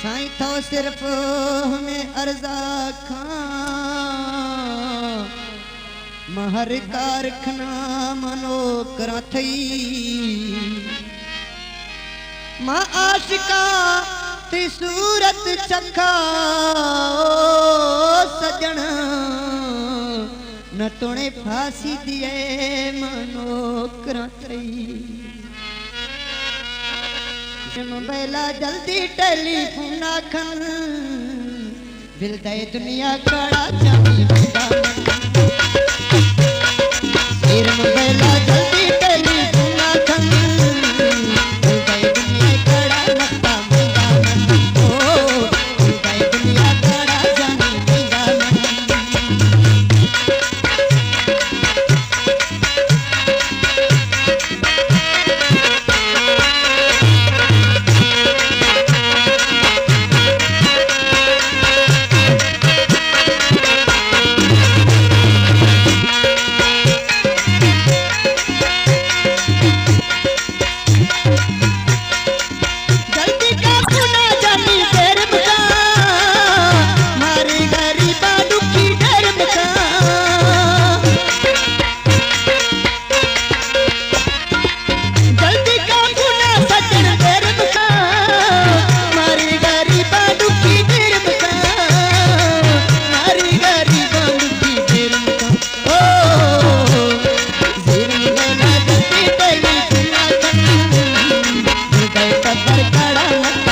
साईं तो सिर्फ हमें अर्जा खां महर कारखना मनो करा थई मां आशिका ती सूरत चखा सजन न तुणे फांसी दिए मनो करा थई बेला जल्दी टेलीफोन खन दिल दे दुनिया खड़ा चाबी बेला जल्दी टेलीफोन खन दिल दे दुनिया खड़ा मक्ता मंगा ओ दिल दे दुनिया खड़ा जानी मंगा पर कड़ा